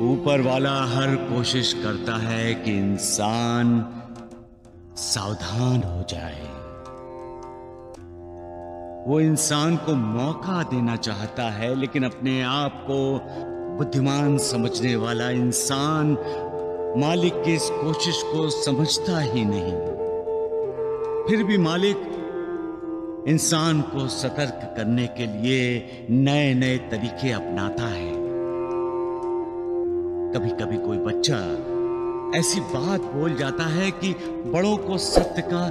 ऊपर वाला हर कोशिश करता है कि इंसान सावधान हो जाए। वो इंसान को मौका देना चाहता है, लेकिन अपने आप को बुद्धिमान समझने वाला इंसान मालिक की इस कोशिश को समझता ही नहीं। फिर भी मालिक इंसान को सतर्क करने के लिए नए नए तरीके अपनाता है। कभी कभी कोई बच्चा ऐसी बात बोल जाता है कि बड़ों को सत्य का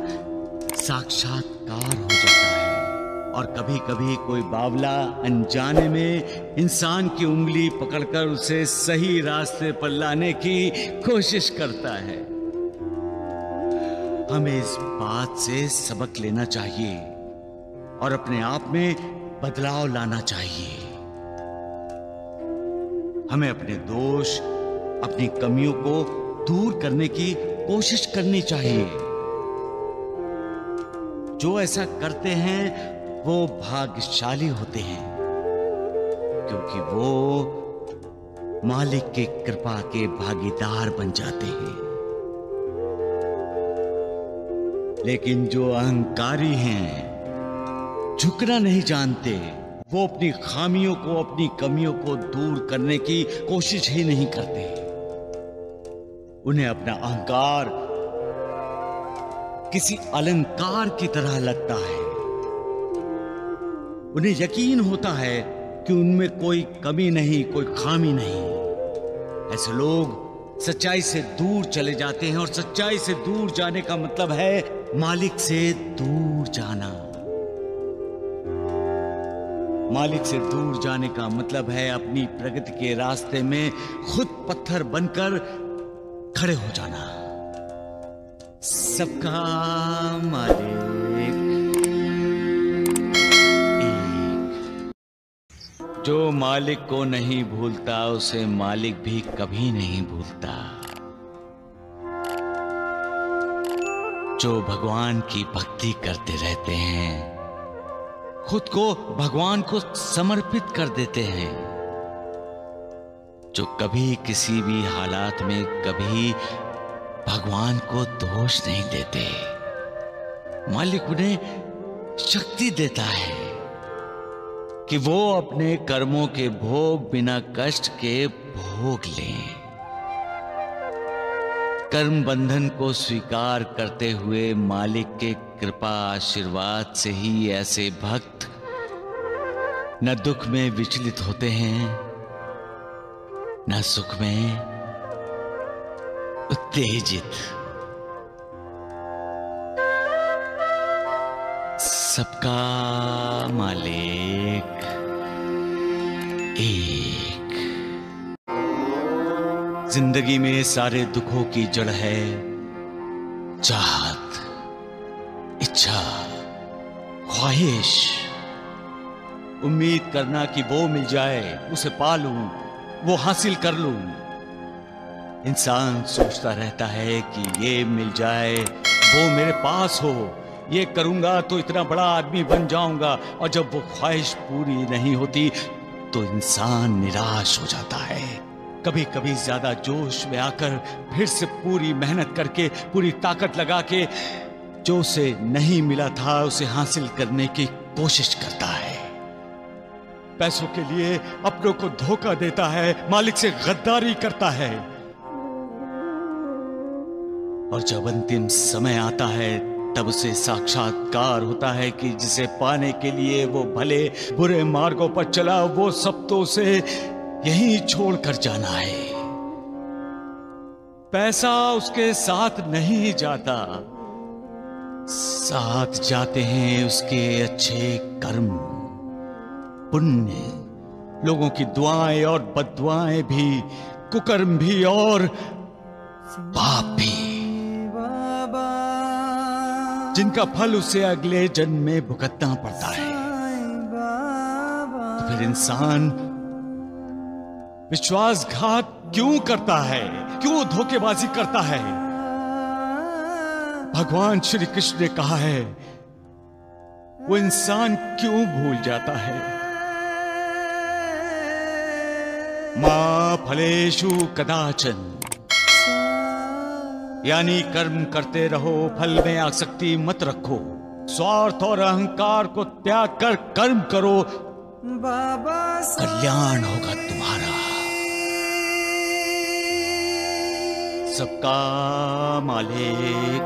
साक्षात्कार हो जाता है, और कभी कभी कोई बावला अनजाने में इंसान की उंगली पकड़कर उसे सही रास्ते पर लाने की कोशिश करता है। हमें इस बात से सबक लेना चाहिए और अपने आप में बदलाव लाना चाहिए। हमें अपने दोष, अपनी कमियों को दूर करने की कोशिश करनी चाहिए। जो ऐसा करते हैं वो भाग्यशाली होते हैं, क्योंकि वो मालिक की कृपा के भागीदार बन जाते हैं। लेकिन जो अहंकारी हैं, झुकना नहीं जानते, वो अपनी खामियों को, अपनी कमियों को दूर करने की कोशिश ही नहीं करते। उन्हें अपना अहंकार किसी अलंकार की तरह लगता है। उन्हें यकीन होता है कि उनमें कोई कमी नहीं, कोई खामी नहीं। ऐसे लोग सच्चाई से दूर चले जाते हैं, और सच्चाई से दूर जाने का मतलब है मालिक से दूर जाना। मालिक से दूर जाने का मतलब है अपनी प्रगति के रास्ते में खुद पत्थर बनकर खड़े हो जाना। सबका मालिक एक। जो मालिक को नहीं भूलता उसे मालिक भी कभी नहीं भूलता। जो भगवान की भक्ति करते रहते हैं, खुद को भगवान को समर्पित कर देते हैं, जो कभी किसी भी हालात में कभी भगवान को दोष नहीं देते, मालिक उन्हें शक्ति देता है कि वो अपने कर्मों के भोग बिना कष्ट के भोग लें। कर्म बंधन को स्वीकार करते हुए मालिक के कृपा आशीर्वाद से ही ऐसे भक्त न दुख में विचलित होते हैं, न सुख में उत्तेजित। सबका मालिक एक। जिंदगी में सारे दुखों की जड़ है चाहत, इच्छा, ख्वाहिश। उम्मीद करना कि वो मिल जाए, उसे पा लूं, वो हासिल कर लूं। इंसान सोचता रहता है कि ये मिल जाए, वो मेरे पास हो, ये करूंगा तो इतना बड़ा आदमी बन जाऊंगा। और जब वो ख्वाहिश पूरी नहीं होती तो इंसान निराश हो जाता है। कभी कभी ज्यादा जोश में आकर फिर से पूरी मेहनत करके, पूरी ताकत लगा के जो उसे नहीं मिला था उसे हासिल करने की कोशिश करता है। पैसों के लिए अपनों को धोखा देता है, मालिक से गद्दारी करता है। और जब अंतिम समय आता है तब उसे साक्षात्कार होता है कि जिसे पाने के लिए वो भले बुरे मार्गों पर चला, वो सब तो उसे यहीं छोड़कर जाना है। पैसा उसके साथ नहीं जाता, साथ जाते हैं उसके अच्छे कर्म, पुण्य, लोगों की दुआएं और बद्दुआएं भी, कुकर्म भी और पाप भी, जिनका फल उसे अगले जन्म में भुगतना पड़ता है। तो फिर इंसान विश्वासघात क्यों करता है, क्यों धोखेबाजी करता है? भगवान श्री कृष्ण ने कहा है, वो इंसान क्यों भूल जाता है मां फलेषु कदाचन, यानी कर्म करते रहो, फल में आसक्ति मत रखो, स्वार्थ और अहंकार को त्याग कर कर्म करो, कल्याण होगा तुम्हारा। सबका मालिक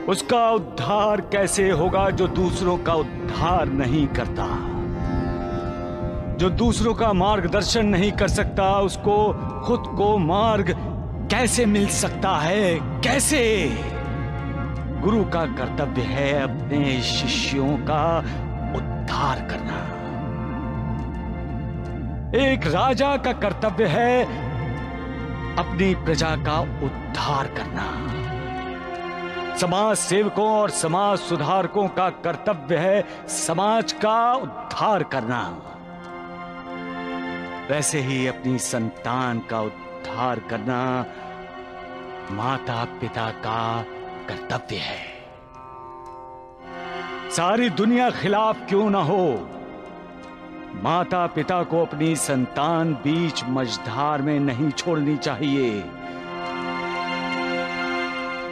उसका उद्धार कैसे होगा जो दूसरों का उद्धार नहीं करता, जो दूसरों का मार्गदर्शन नहीं कर सकता, उसको खुद को मार्ग कैसे मिल सकता है? कैसे? गुरु का कर्तव्य है अपने शिष्यों का उद्धार करना। एक राजा का कर्तव्य है अपनी प्रजा का उद्धार करना। समाज सेवकों और समाज सुधारकों का कर्तव्य है समाज का उद्धार करना। वैसे ही अपनी संतान का उद्धार करना माता पिता का कर्तव्य है। सारी दुनिया खिलाफ क्यों ना हो, माता पिता को अपनी संतान बीच मझधार में नहीं छोड़नी चाहिए।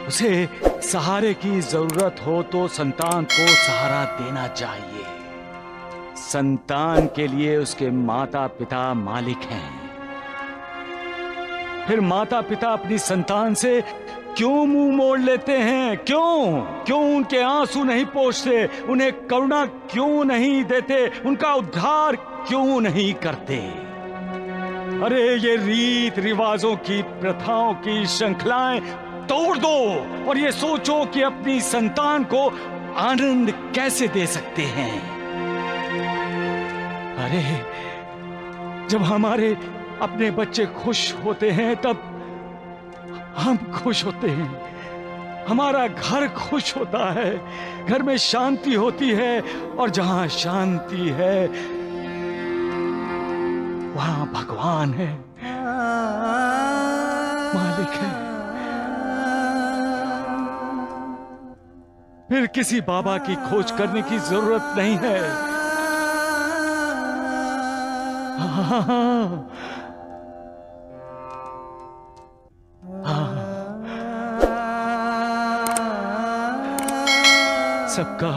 उसे सहारे की जरूरत हो तो संतान को सहारा देना चाहिए। संतान के लिए उसके माता पिता मालिक हैं। फिर माता पिता अपनी संतान से क्यों मुंह मोड़ लेते हैं? क्यों उनके आंसू नहीं पोंछते? उन्हें करुणा क्यों नहीं देते? उनका उद्धार क्यों नहीं करते? अरे ये रीत रिवाजों की, प्रथाओं की श्रृंखलाएं तोड़ दो और ये सोचो कि अपनी संतान को आनंद कैसे दे सकते हैं। अरे जब हमारे अपने बच्चे खुश होते हैं तब हम खुश होते हैं, हमारा घर खुश होता है, घर में शांति होती है, और जहां शांति है वहां भगवान है, मालिक है। फिर किसी बाबा की खोज करने की जरूरत नहीं है। सबका